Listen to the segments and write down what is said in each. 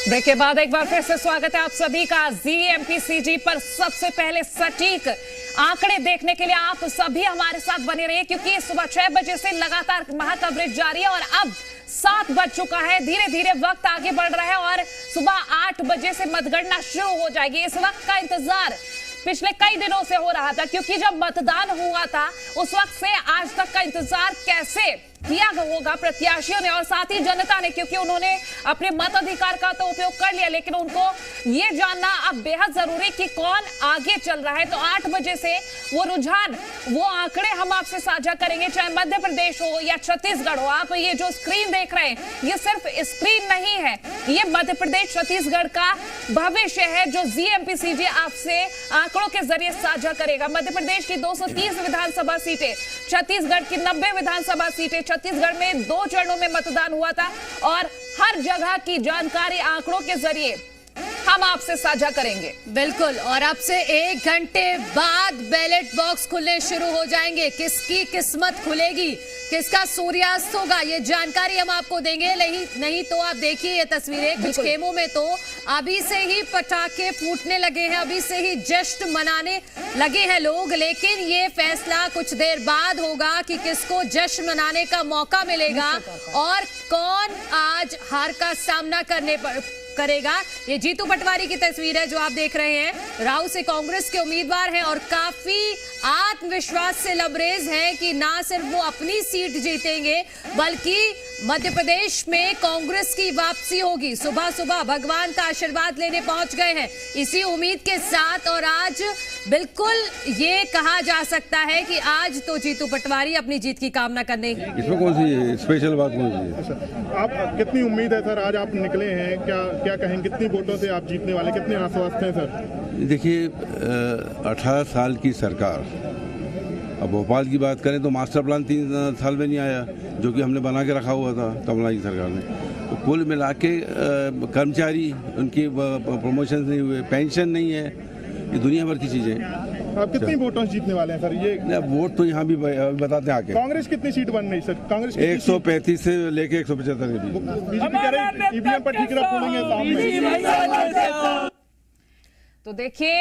Break के बाद एक बार फिर से स्वागत है आप सभी का जीएमपीसीजी पर। सबसे पहले सटीक आंकड़े देखने के लिए आप सभी हमारे साथ बने रहिए, क्योंकि सुबह 6 बजे से लगातार महा कवरेज जारी है और अब 7 बज चुका है। धीरे धीरे वक्त आगे बढ़ रहा है और सुबह 8 बजे से मतगणना शुरू हो जाएगी। इस वक्त का इंतजार पिछले कई दिनों से हो रहा था, क्योंकि जब मतदान हुआ था उस वक्त से आज तक का इंतजार कैसे किया होगा प्रत्याशियों ने और साथ ही जनता ने, क्योंकि उन्होंने अपने मताधिकार का तो उपयोग कर लिया, लेकिन उनको ये जानना अब बेहद जरूरी कि कौन आगे चल रहा है। तो 8 बजे से वो रुझान, वो आंकड़े हम आपसे साझा करेंगे, चाहे मध्य प्रदेश हो या छत्तीसगढ़ हो। आप ये जो स्क्रीन देख रहे हैं, ये सिर्फ स्क्रीन नहीं है, ये मध्य प्रदेश छत्तीसगढ़ का भविष्य है जो जीएमपीसीजी आपसे आंकड़ों के जरिए साझा करेगा। मध्य प्रदेश की 230 विधानसभा सीटें, छत्तीसगढ़ की 90 विधानसभा सीटें। छत्तीसगढ़ में 2 चरणों में मतदान हुआ था और हर जगह की जानकारी आंकड़ों के जरिए हम आपसे साझा करेंगे। बिल्कुल, और अब से 1 घंटे बाद बैलेट बॉक्स खुलने शुरू हो जाएंगे। किसकी किस्मत खुलेगी, किसका सूर्यास्त होगा, ये जानकारी हम आपको देंगे। नहीं तो आप देखिए ये तस्वीरें, कुछ खेमों में तो अभी से ही पटाखे फूटने लगे हैं, अभी से ही जश्न मनाने लगे हैं लोग। लेकिन ये फैसला कुछ देर बाद होगा कि किसको जश्न मनाने का मौका मिलेगा और कौन आज हार का सामना करेगा। ये जीतू पटवारी की तस्वीर है जो आप देख रहे हैं। राव से कांग्रेस के उम्मीदवार हैं और काफी आत्मविश्वास से लबरेज हैं कि ना सिर्फ वो अपनी सीट जीतेंगे बल्कि मध्य प्रदेश में कांग्रेस की वापसी होगी। सुबह सुबह भगवान का आशीर्वाद लेने पहुंच गए हैं इसी उम्मीद के साथ। और आज बिल्कुल ये कहा जा सकता है कि आज तो जीतू पटवारी अपनी जीत की कामना करने। इसमें कौन सी स्पेशल बात कौन सी है? आप कितनी उम्मीद है सर, आज आप निकले हैं, क्या कहेंगे, कितनी वोटों से आप जीतने वाले, कितने आश्वस्त हैं सर? देखिए, 18 साल की सरकार, अब भोपाल की बात करें तो मास्टर प्लान 3 साल में नहीं आया, जो कि हमने बना के रखा हुआ था कमलनाथ की सरकार ने। तो कुल मिला के कर्मचारी, उनकी प्रमोशन नहीं हुए, पेंशन नहीं है, ये दुनिया भर की चीज़ें। आप कितनी वोटों से जीतने वाले हैं सर? ये वोट तो यहाँ भी बताते हैं आके। कांग्रेस कितनी सीट बन रही सर? कांग्रेस 135 से लेके 175 के बीच। बीजेपी कह रही है ईवीएम पर ठीक रखोगे। तो देखिए,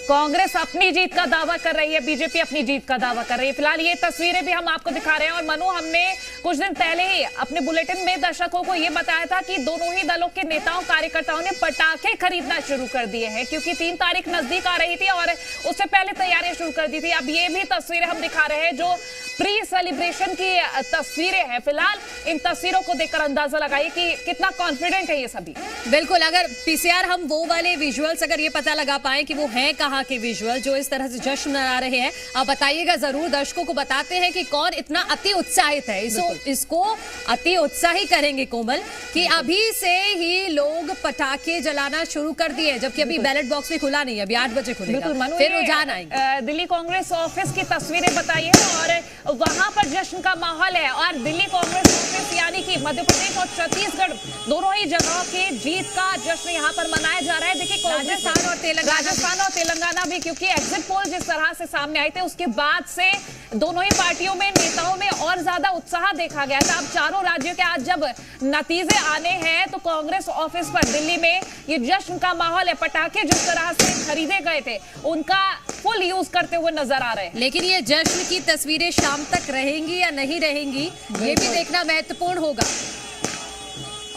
कांग्रेस अपनी जीत का दावा कर रही है, बीजेपी अपनी जीत का दावा कर रही है। फिलहाल ये तस्वीरें भी हम आपको दिखा रहे हैं। और मनु, हमने कुछ दिन पहले ही अपने बुलेटिन में दर्शकों को ये बताया था कि दोनों ही दलों के नेताओं कार्यकर्ताओं ने पटाखे खरीदना शुरू कर दिए हैं, क्योंकि 3 तारीख नजदीक आ रही थी और उससे पहले तैयारियां शुरू कर दी थी। अब ये भी तस्वीरें हम दिखा रहे हैं जो प्री सेलिब्रेशन की तस्वीरें हैं। फिलहाल इन तस्वीरों को देखकर अंदाजा लगाइए कि कितना कॉन्फिडेंट है ये सभी। बिल्कुल, अगर पीसीआर हम वो वाले विजुअल्स अगर ये पता लगा पाए कि वो हैं कहाँ के विजुअल जो इस तरह से जश्न मना रहे हैं, आप बताइएगा जरूर। दर्शकों को बताते हैं कि कौन इतना अति उत्साहित है। इसको अति उत्साही करेंगे कोमल कि अभी से ही लोग पटाखे जलाना शुरू कर दिए, जबकि अभी बैलेट बॉक्स भी खुला नहीं है, अभी 8 बजे खुलेगा, फिर रुझान आएंगे। दिल्ली कांग्रेस ऑफिस की तस्वीरें बताइए और वहां पर जश्न का माहौल है। और दिल्ली कांग्रेस ऑफिस यानी कि मध्य प्रदेश और छत्तीसगढ़ दोनों ही जगहों की जीत का जश्न यहाँ पर मनाया जा रहा है। देखिए, राजस्थान और तेलंगाना भी, क्योंकि एग्जिट पोल जिस तरह से सामने आए थे उसके बाद से दोनों ही पार्टियों में, नेताओं में और ज्यादा उत्साह देखा गया था। अब चारों राज्यों के आज जब नतीजे आने हैं तो कांग्रेस ऑफिस पर दिल्ली में ये जश्न का माहौल है। पटाखे जिस तरह से खरीदे गए थे उनका फुल यूज करते हुए नजर आ रहे हैं। लेकिन ये जश्न की तस्वीरें शाम तक रहेंगी या नहीं रहेंगी, ये भी देखना महत्वपूर्ण होगा।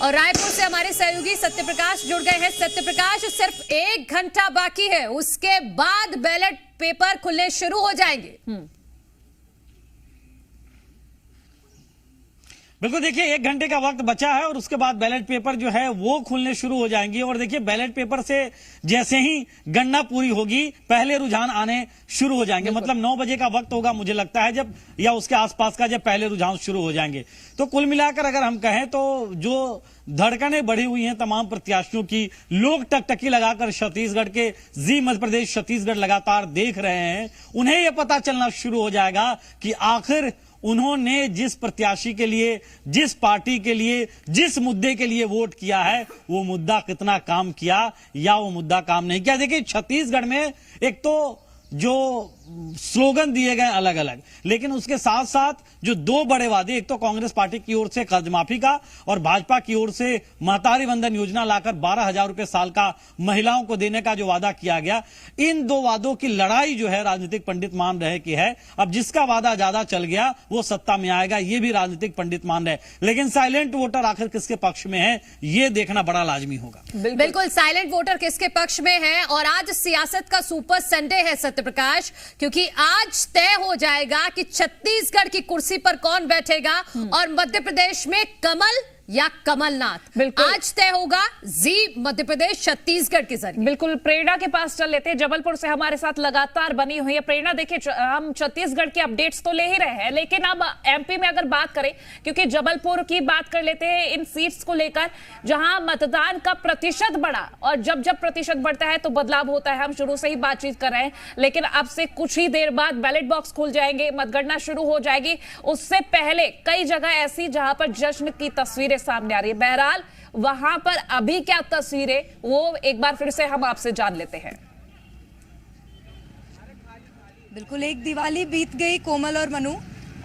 और रायपुर से हमारे सहयोगी सत्यप्रकाश जुड़ गए हैं। सत्यप्रकाश, सिर्फ 1 घंटा बाकी है, उसके बाद बैलेट पेपर खुलने शुरू हो जाएंगे। बिल्कुल, देखिए 1 घंटे का वक्त बचा है और उसके बाद बैलेट पेपर जो है वो खुलने शुरू हो जाएंगे। और देखिए, बैलेट पेपर से जैसे ही गणना पूरी होगी पहले रुझान आने शुरू हो जाएंगे। मतलब 9 बजे का वक्त होगा मुझे लगता है, जब या उसके आसपास का, जब पहले रुझान शुरू हो जाएंगे। तो कुल मिलाकर अगर हम कहें तो जो धड़कनें बढ़ी हुई हैं तमाम प्रत्याशियों की, लोग टकटकी लगाकर छत्तीसगढ़ के जी मध्य प्रदेश छत्तीसगढ़ लगातार देख रहे हैं, उन्हें यह पता चलना शुरू हो जाएगा कि आखिर उन्होंने जिस प्रत्याशी के लिए, जिस पार्टी के लिए, जिस मुद्दे के लिए वोट किया है वो मुद्दा कितना काम किया या वो मुद्दा काम नहीं किया। देखिए, छत्तीसगढ़ में एक तो जो स्लोगन दिए गए अलग अलग, लेकिन उसके साथ साथ जो दो बड़े वादे, एक तो कांग्रेस पार्टी की ओर से कर्ज माफी का और भाजपा की ओर से महतारी वंदन योजना लाकर 12,000 रुपए साल का महिलाओं को देने का जो वादा किया गया, इन दो वादों की लड़ाई जो है राजनीतिक पंडित मान रहे कि है अब जिसका वादा ज्यादा चल गया वो सत्ता में आएगा, ये भी राजनीतिक पंडित मान रहे। लेकिन साइलेंट वोटर आखिर किसके पक्ष में है ये देखना बड़ा लाजमी होगा। बिल्कुल साइलेंट वोटर किसके पक्ष में है। और आज सियासत का सुपर संडे है सत्यप्रकाश, क्योंकि आज तय हो जाएगा कि छत्तीसगढ़ की कुर्सी पर कौन बैठेगा और मध्य प्रदेश में कमल या कमलनाथ। आज तय होगा जी मध्य प्रदेश छत्तीसगढ़ के जरिए। बिल्कुल, प्रेरणा के पास चल लेते हैं, जबलपुर से हमारे साथ लगातार बनी हुई है। प्रेरणा, देखिए हम छत्तीसगढ़ के अपडेट्स तो ले ही रहे हैं, लेकिन अब एमपी में अगर बात करें, क्योंकि जबलपुर की बात कर लेते हैं इन सीट्स को लेकर जहां मतदान का प्रतिशत बढ़ा, और जब जब प्रतिशत बढ़ता है तो बदलाव होता है। हम शुरू से ही बातचीत कर रहे हैं, लेकिन अब से कुछ ही देर बाद बैलेट बॉक्स खुल जाएंगे, मतगणना शुरू हो जाएगी। उससे पहले कई जगह ऐसी जहां पर जश्न की तस्वीरें सामने आ रही है। बहरहाल वहां पर अभी क्या तस्वीरें, वो एक बार फिर से हम आपसे जान लेते हैं। बिल्कुल, एक दिवाली बीत गई कोमल और मनु,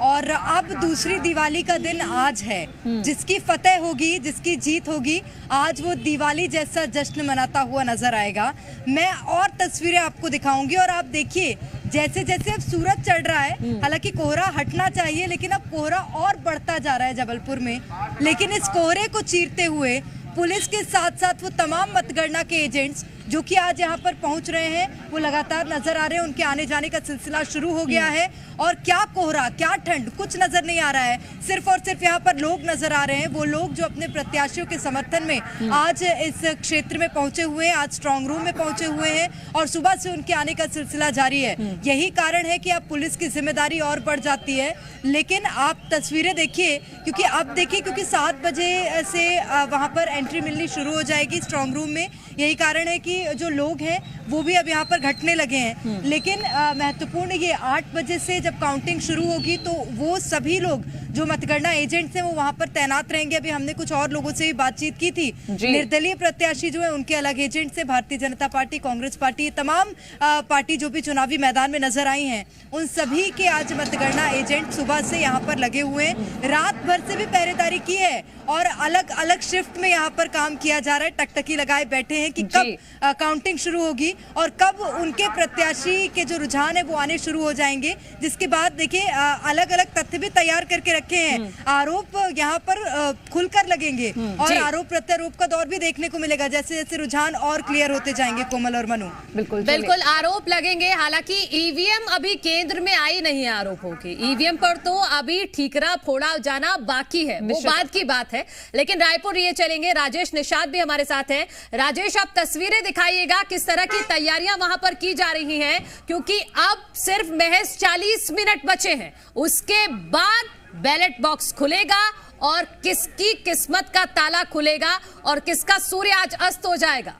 और अब दूसरी दिवाली का दिन आज है। जिसकी फतेह होगी, जिसकी जीत होगी, आज वो दिवाली जैसा जश्न मनाता हुआ नजर आएगा। मैं और तस्वीरें आपको दिखाऊंगी, और आप देखिए जैसे जैसे अब सूरज चढ़ रहा है, हालांकि कोहरा हटना चाहिए लेकिन अब कोहरा और बढ़ता जा रहा है जबलपुर में। लेकिन इस कोहरे को चीरते हुए पुलिस के साथ साथ वो तमाम मतगणना के एजेंट्स जो कि आज यहाँ पर पहुंच रहे हैं, वो लगातार नजर आ रहे हैं। उनके आने जाने का सिलसिला शुरू हो गया है, और क्या कोहरा, क्या ठंड, कुछ नजर नहीं आ रहा है। सिर्फ और सिर्फ यहाँ पर लोग नजर आ रहे हैं, वो लोग जो अपने प्रत्याशियों के समर्थन में आज इस क्षेत्र में पहुंचे हुए हैं, आज स्ट्रांग रूम में पहुंचे हुए हैं, और सुबह से उनके आने का सिलसिला जारी है। यही कारण है कि अब पुलिस की जिम्मेदारी और बढ़ जाती है। लेकिन आप तस्वीरें देखिए, क्योंकि अब देखिए, क्योंकि 7 बजे से वहां पर एंट्री मिलनी शुरू हो जाएगी स्ट्रांग रूम में। यही कारण है कि जो लोग हैं वो भी अब यहाँ पर घटने लगे हैं। लेकिन महत्वपूर्ण ये 8 बजे से जब काउंटिंग शुरू होगी तो वो सभी लोग जो मतगणना एजेंट्स हैं वो वहां पर तैनात रहेंगे। अभी हमने कुछ और लोगों से भी बातचीत की थी, निर्दलीय प्रत्याशी जो है उनके अलग एजेंट्स हैं, भारतीय जनता पार्टी, कांग्रेस पार्टी, तमाम पार्टी जो भी चुनावी मैदान में नजर आई हैं, उन सभी के आज मतगणना एजेंट सुबह से यहाँ पर लगे हुए हैं। रात भर से भी पहरेदारी की है और अलग अलग शिफ्ट में यहाँ पर काम किया जा रहा है। टकटकी लगाए बैठे हैं कि कब काउंटिंग शुरू होगी और कब उनके प्रत्याशी के जो रुझान है वो आने शुरू हो जाएंगे। जिसके बाद देखिए अलग अलग तथ्य भी तैयार करके रखे हैं। आरोप यहाँ पर खुलकर लगेंगे और आरोप प्रत्यारोप का दौर भी देखने को मिलेगा जैसे जैसे रुझान और क्लियर होते जाएंगे। कोमल और मनु, बिल्कुल आरोप लगेंगे। हालांकि ईवीएम अभी केंद्र में आई नहीं है आरोपों की, ईवीएम पर तो अभी ठीकरा फोड़ा जाना बाकी है, वो बाद की बात है। लेकिन रायपुर ये चलेंगे, राजेश निषाद भी हमारे साथ हैं। राजेश, आप तस्वीरें दिखाइएगा किस तरह की तैयारियां वहां पर की जा रही हैं, क्योंकि अब सिर्फ महज 40 मिनट बचे हैं, उसके बाद बैलेट बॉक्स खुलेगा और किसकी किस्मत का ताला खुलेगा और किसका सूर्य आज अस्त हो जाएगा।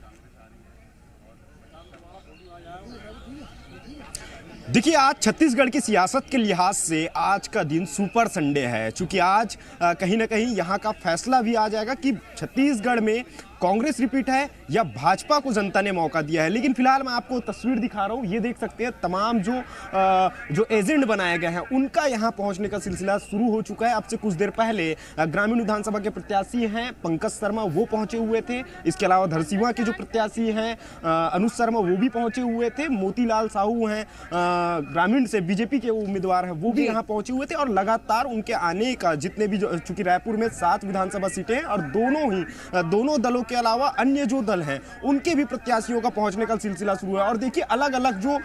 देखिए, आज छत्तीसगढ़ की सियासत के लिहाज से आज का दिन सुपर संडे है, क्योंकि आज कहीं ना कहीं यहाँ का फैसला भी आ जाएगा कि छत्तीसगढ़ में कांग्रेस रिपीट है या भाजपा को जनता ने मौका दिया है। लेकिन फिलहाल मैं आपको तस्वीर दिखा रहा हूँ, ये देख सकते हैं तमाम जो एजेंट बनाए गए हैं उनका यहाँ पहुँचने का सिलसिला शुरू हो चुका है। अब से कुछ देर पहले ग्रामीण विधानसभा के प्रत्याशी हैं पंकज शर्मा, वो पहुँचे हुए थे। इसके अलावा धरसींवा के जो प्रत्याशी हैं अनुज शर्मा, वो भी पहुँचे हुए थे। मोतीलाल साहू हैं ग्रामीण से, बीजेपी के उम्मीदवार हैं, वो भी यहाँ पहुँचे हुए थे। और लगातार उनके आने का जितने भी, चूंकि रायपुर में 7 विधानसभा सीटें हैं और दोनों दलों के अलावा अन्य जो दल हैं उनके भी प्रत्याशियों का पहुंचने का सिलसिला शुरू है। और देखिए अलग अलग जो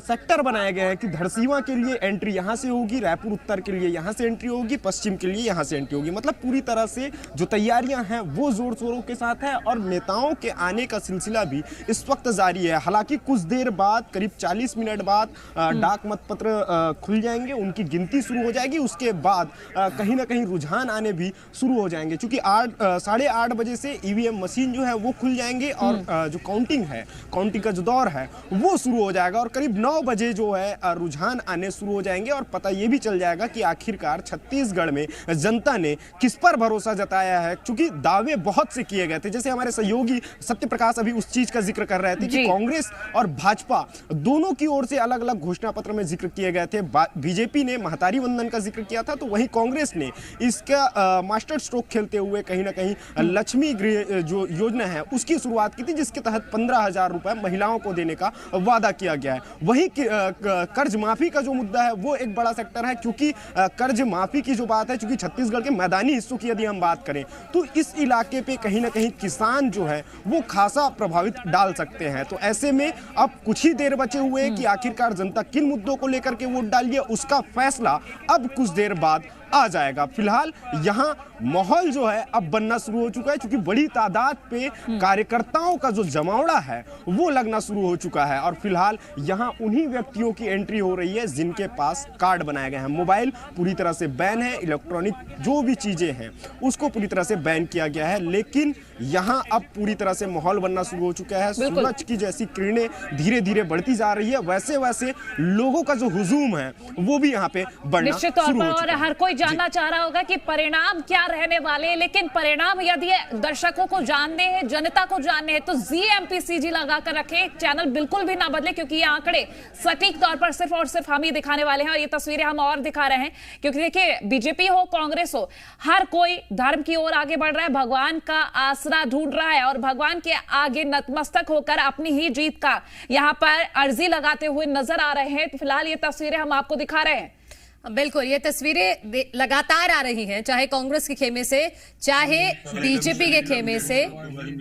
सेक्टर बनाए गए हैं कि धरसींवा के लिए एंट्री यहां से होगी, रायपुर उत्तर के लिए यहां से एंट्री होगी, पश्चिम के लिए यहां से एंट्री होगी। मतलब पूरी तरह से जो तैयारियां हैं वो जोर शोरों के साथ है और नेताओं के आने का सिलसिला भी इस वक्त जारी है। हालांकि कुछ देर बाद, करीब 40 मिनट बाद डाक मतपत्र खुल जाएंगे, उनकी गिनती शुरू हो जाएगी। उसके बाद कहीं ना कहीं रुझान आने भी शुरू हो जाएंगे, क्योंकि 8, 8:30 बजे से ईवीएम मशीन जो है वो खुल जाएंगे और जो काउंटिंग का जो दौर है वो शुरू हो जाएगा और करीब 9 बजे जो है रुझान आने शुरू हो जाएंगे और पता ये भी चल जाएगा कि आखिरकार छत्तीसगढ़ में जनता ने किस पर भरोसा जताया है, क्योंकि दावे बहुत से किए गए थे। जैसे हमारे सहयोगी सत्य प्रकाश अभी उस चीज का जिक्र कर रहे थे कि कांग्रेस और भाजपा दोनों की ओर से अलग अलग घोषणा पत्र में जिक्र किए गए थे। बीजेपी ने महतारी वंदन का जिक्र किया था, तो वहीं कांग्रेस ने इसका मास्टर स्ट्रोक खेलते हुए कहीं ना कहीं लक्ष्मी गृह जो योजना है उसकी शुरुआत की थी, जिसके तहत 15,000 रुपए महिलाओं को देने का वादा किया गया है। वहीं कर्ज माफी का जो मुद्दा है वो एक बड़ा सेक्टर है, क्योंकि कर्ज माफी की जो बात है, क्योंकि छत्तीसगढ़ के मैदानी हिस्सों की यदि हम बात करें तो इस इलाके पे कहीं ना कहीं किसान जो है वो खासा प्रभावित डाल सकते हैं। तो ऐसे में अब कुछ ही देर बचे हुए हैं कि आखिरकार जनता किन मुद्दों को लेकर के वोट डालिए, उसका फैसला अब कुछ देर बाद आ जाएगा। फिलहाल यहाँ माहौल जो है अब बनना शुरू हो चुका है, क्योंकि बड़ी तादाद पे कार्यकर्ताओं का जो जमावड़ा है वो लगना शुरू हो चुका है और फिलहाल यहाँ उन्हीं व्यक्तियों की एंट्री हो रही है जिनके पास कार्ड बनाए गए हैं। मोबाइल पूरी तरह से बैन है, इलेक्ट्रॉनिक जो भी चीजें हैं उसको पूरी तरह से बैन किया गया है, लेकिन यहाँ अब पूरी तरह से माहौल बनना शुरू हो चुका है। सूरज की जैसी किरणें धीरे धीरे बढ़ती जा रही है, वैसे वैसे लोगों का जो हुजूम है वो भी यहाँ पे बढ़ना शुरू हो चुका है। और हर कोई जानना चाह रहा होगा कि परिणाम क्या रहने वाले हैं, लेकिन परिणाम यदि दर्शकों को जानने हैं, जनता को जानने हैं, तो ZMPCG लगाकर रखें, चैनल बिल्कुल भी ना बदले, क्योंकि ये आंकड़े सटीक तौर पर सिर्फ और सिर्फ हम ही दिखाने वाले हैं और ये तस्वीरें हम और दिखा रहे हैं। क्योंकि देखिए, बीजेपी हो, कांग्रेस हो, हर कोई धर्म की ओर आगे बढ़ रहा है, भगवान का आसरा ढूंढ रहा है और भगवान के आगे नतमस्तक होकर अपनी ही जीत का यहां पर अर्जी लगाते हुए नजर आ रहे हैं। तो फिलहाल ये तस्वीरें हम आपको दिखा रहे हैं। बिल्कुल, ये तस्वीरें लगातार आ रही हैं, चाहे कांग्रेस के खेमे से चाहे बीजेपी के खेमे से।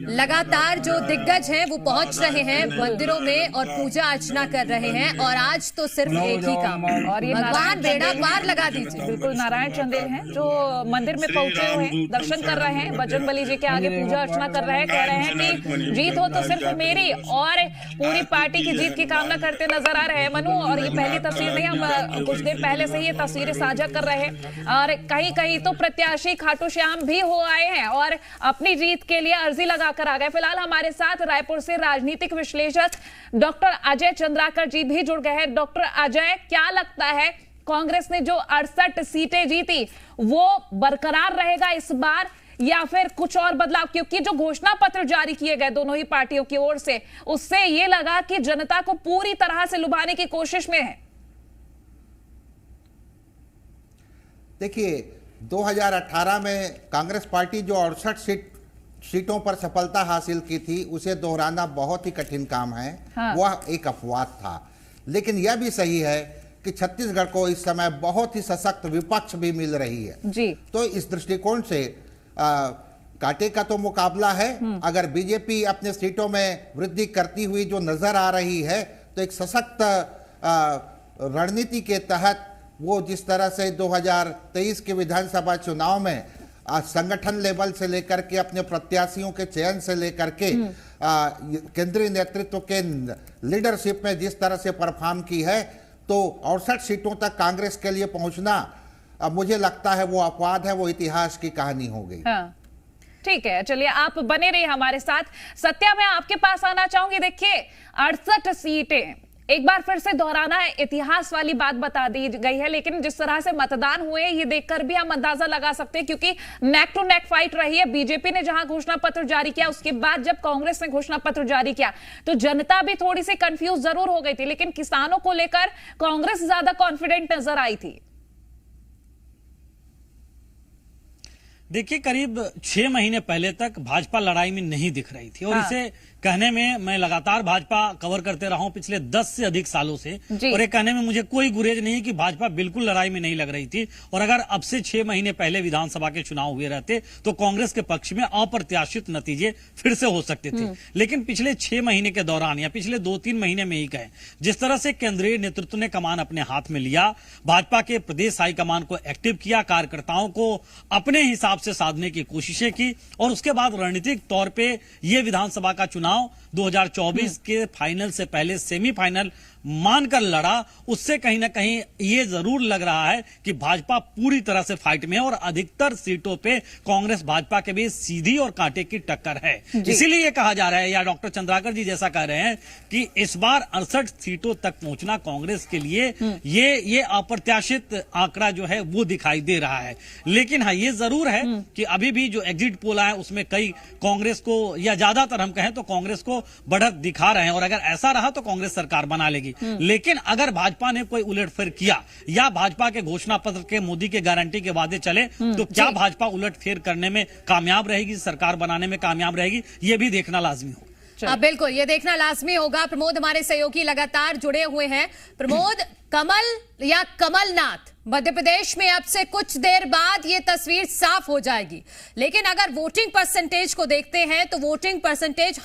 लगातार जो दिग्गज हैं वो पहुंच रहे हैं मंदिरों में और पूजा अर्चना कर रहे हैं और आज तो सिर्फ एक ही काम, और ये भगवान बेड़ा पार लगा दीजिए। बिल्कुल, नारायण चंदेल हैं जो मंदिर में पहुंचे हुए हैं, दर्शन कर रहे हैं, बजरंगबली जी के आगे पूजा अर्चना कर रहे हैं, कह रहे हैं कि जीत हो तो सिर्फ मेरी और पूरी पार्टी की जीत की कामना करते नजर आ रहे हैं। मनु, और ये पहली तस्वीर नहीं, हम कुछ देर पहले से ही तस्वीरें साझा कर रहे हैं और कहीं कहीं तो प्रत्याशी खाटू श्याम भी हो आए हैं और अपनी जीत के लिए अर्जी लगाकर आ गए। फिलहाल हमारे साथ रायपुर से राजनीतिक विश्लेषक डॉक्टर अजय चंद्राकर जी भी जुड़ गए हैं। डॉक्टर अजय, क्या लगता है कांग्रेस ने जो 68 सीटें जीती वो बरकरार रहेगा इस बार या फिर कुछ और बदलाव? क्योंकि जो घोषणा पत्र जारी किए गए दोनों ही पार्टियों की ओर से, उससे यह लगा कि जनता को पूरी तरह से लुभाने की कोशिश में है। देखिए, 2018 में कांग्रेस पार्टी जो 68 सीटों पर सफलता हासिल की थी उसे दोहराना बहुत ही कठिन काम है। वह एक अपवाद था, लेकिन यह भी सही है कि छत्तीसगढ़ को इस समय बहुत ही सशक्त विपक्ष भी मिल रही है जी। तो इस दृष्टिकोण से कांटे का तो मुकाबला है। अगर बीजेपी अपने सीटों में वृद्धि करती हुई जो नजर आ रही है तो एक सशक्त रणनीति के तहत वो जिस तरह से 2023 के विधानसभा चुनाव में संगठन लेवल से लेकर के अपने प्रत्याशियों के चयन से लेकर के केंद्रीय नेतृत्व के लीडरशिप में जिस तरह से परफॉर्म की है, तो 68 सीटों तक कांग्रेस के लिए पहुंचना मुझे लगता है वो अपवाद है, वो इतिहास की कहानी हो गई। ठीक है, चलिए आप बने रहिए हमारे साथ। सत्या, मैं आपके पास आना चाहूंगी। देखिए, 68 सीटें एक बार फिर से दोहराना है, इतिहास वाली बात बता दी गई है, लेकिन जिस तरह से मतदान हुए ये देखकर भी हम अंदाजा लगा सकते हैं, क्योंकि नेक टू नेक फाइट रही है। बीजेपी ने जहां घोषणा पत्र जारी किया, उसके बाद जब कांग्रेस ने घोषणा पत्र जारी किया तो जनता भी थोड़ी सी कंफ्यूज जरूर हो गई थी, लेकिन किसानों को लेकर कांग्रेस ज्यादा कॉन्फिडेंट नजर आई थी। देखिए, करीब 6 महीने पहले तक भाजपा लड़ाई में नहीं दिख रही थी और इसे कहने में मैं लगातार भाजपा कवर करते रहा हूं पिछले 10 से अधिक सालों से, और ये कहने में मुझे कोई गुरेज नहीं कि भाजपा बिल्कुल लड़ाई में नहीं लग रही थी। और अगर अब से 6 महीने पहले विधानसभा के चुनाव हुए रहते तो कांग्रेस के पक्ष में अप्रत्याशित नतीजे फिर से हो सकते थे। लेकिन पिछले 6 महीने के दौरान या पिछले 2-3 महीने में ही कहें, जिस तरह से केंद्रीय नेतृत्व ने कमान अपने हाथ में लिया, भाजपा के प्रदेश हाईकमान को एक्टिव किया, कार्यकर्ताओं को अपने हिसाब से साधने की कोशिशें की और उसके बाद रणनीतिक तौर पे ये विधानसभा का चुनाव 2024 के फाइनल से पहले सेमीफाइनल मानकर लड़ा, उससे कहीं ना कहीं ये जरूर लग रहा है कि भाजपा पूरी तरह से फाइट में है और अधिकतर सीटों पे कांग्रेस भाजपा के बीच सीधी और कांटे की टक्कर है। इसीलिए कहा जा रहा है, या डॉक्टर चंद्राकर जी जैसा कह रहे हैं कि इस बार 68 सीटों तक पहुंचना कांग्रेस के लिए ये अप्रत्याशित आंकड़ा जो है वो दिखाई दे रहा है। लेकिन हाँ, ये जरूर है कि अभी भी जो एग्जिट पोल है उसमें कई कांग्रेस को, या ज्यादातर हम कहें तो कांग्रेस को बढ़त दिखा रहे हैं, और अगर ऐसा रहा तो कांग्रेस सरकार बना लेगी। लेकिन अगर भाजपा ने कोई उलटफेर किया या भाजपा के घोषणा पत्र के मोदी के गारंटी के वादे चले तो क्या भाजपा उलटफेर करने में कामयाब रहेगी, सरकार बनाने में कामयाब रहेगी, यह भी देखना लाजमी होगा। बिल्कुल, ये देखना लाजमी होगा। प्रमोद हमारे सहयोगी लगातार जुड़े हुए हैं। प्रमोद, कमल या कमलनाथ, मध्य प्रदेश में अब से कुछ देर बाद ये तस्वीर साफ हो जाएगी। लेकिन अगर वोटिंग परसेंटेज को देखते हैं तो वोटिंग परसेंटेज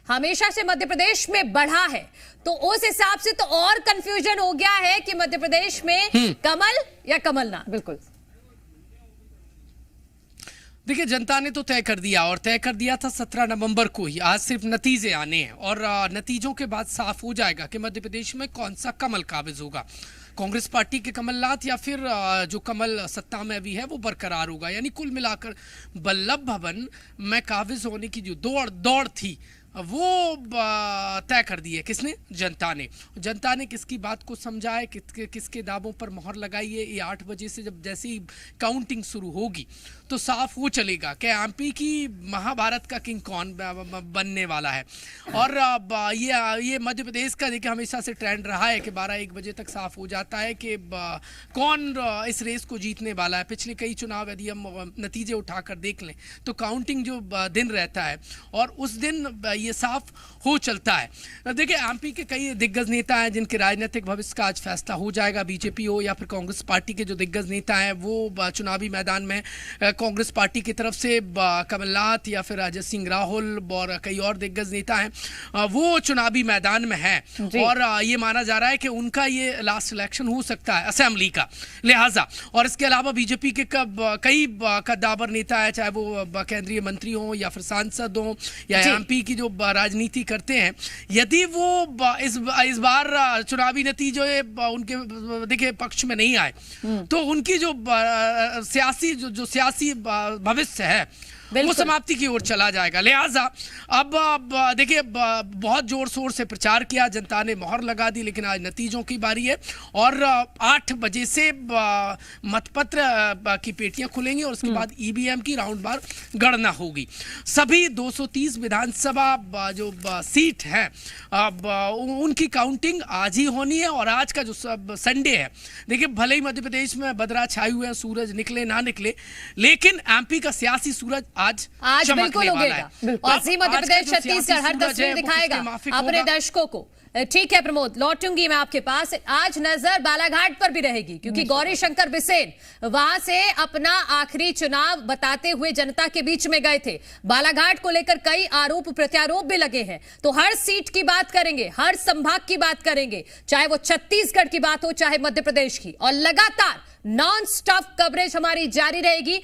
हमेशा से मध्य प्रदेश में बढ़ा है, तो उस हिसाब से तो और कंफ्यूजन हो गया है कि मध्य प्रदेश में कमल या कमलनाथ। बिल्कुल, देखिए, जनता ने तो तय कर दिया, और तय कर दिया था 17 नवंबर को ही। आज सिर्फ नतीजे आने हैं और नतीजों के बाद साफ हो जाएगा कि मध्य प्रदेश में कौन सा कमल काबिज होगा, कांग्रेस पार्टी के कमलनाथ या फिर जो कमल सत्ता में अभी है वो बरकरार होगा। यानी कुल मिलाकर वल्लभ भवन में काबिज होने की जो दौड़ थी वो तय कर दी है। किसने? जनता ने किसकी बात को समझा है, किसके दावों पर मोहर लगाई है। ये 8 बजे से जैसे ही काउंटिंग शुरू होगी तो साफ वो चलेगा कि एमपी की महाभारत का किंग कौन बनने वाला है। और ये मध्य प्रदेश का देखिए हमेशा से ट्रेंड रहा है कि 12-1 बजे तक साफ हो जाता है कि कौन इस रेस को जीतने वाला है। पिछले कई चुनाव यदि हम नतीजे उठाकर देख लें तो काउंटिंग जो दिन रहता है और उस दिन ये साफ हो चलता है। देखिए, एमपी के कई दिग्गज नेता हैं जिनके राजनीतिक भविष्य का आज फैसला हो जाएगा। बीजेपी हो या फिर कांग्रेस पार्टी के जो दिग्गज नेता हैं वो चुनावी मैदान में कांग्रेस पार्टी की तरफ से कमलनाथ या फिर अजय सिंह राहुल और कई और दिग्गज नेता हैं वो चुनावी मैदान में हैं। और ये माना जा रहा है कि उनका ये लास्ट इलेक्शन हो सकता है असेंबली का, लिहाजा। और इसके अलावा बीजेपी के कई कद्दावर नेता है, चाहे वो केंद्रीय मंत्री हो या फिर सांसद हो या एमपी की जो राजनीति करते हैं, यदि वो इस बार चुनावी नतीजे उनके देखिए पक्ष में नहीं आए तो उनकी जो सियासी भविष्य है वो समाप्ति की ओर चला जाएगा। लिहाजा अब देखिए बहुत जोर शोर से प्रचार किया, जनता ने मोहर लगा दी, लेकिन आज नतीजों की बारी है और 8 बजे से मतपत्र की पेटियां खुलेंगी और उसके बाद ईवीएम की राउंड बार गणना होगी। सभी 230 विधानसभा जो सीट है उनकी काउंटिंग आज ही होनी है। और आज का जो संडे है, देखिए भले ही मध्य प्रदेश में बदरा छाए हुए हैं, सूरज निकले ना निकले, लेकिन एमपी का सियासी सूरज आज बिल्कुल उगेगा। और मध्य प्रदेश छत्तीसगढ़ हर तस्वीर दिखाएगा अपने दर्शकों को। ठीक है प्रमोद, लौटूंगी मैं आपके पास। आज नजर बालाघाट पर भी रहेगी क्योंकि गौरी शंकर बिसेन वहां से अपना आखिरी चुनाव बताते हुए जनता के बीच में गए थे। बालाघाट को लेकर कई आरोप प्रत्यारोप भी लगे हैं, तो हर सीट की बात करेंगे, हर संभाग की बात करेंगे, चाहे वो छत्तीसगढ़ की बात हो चाहे मध्य प्रदेश की। और लगातार नॉन स्टॉप कवरेज हमारी जारी रहेगी।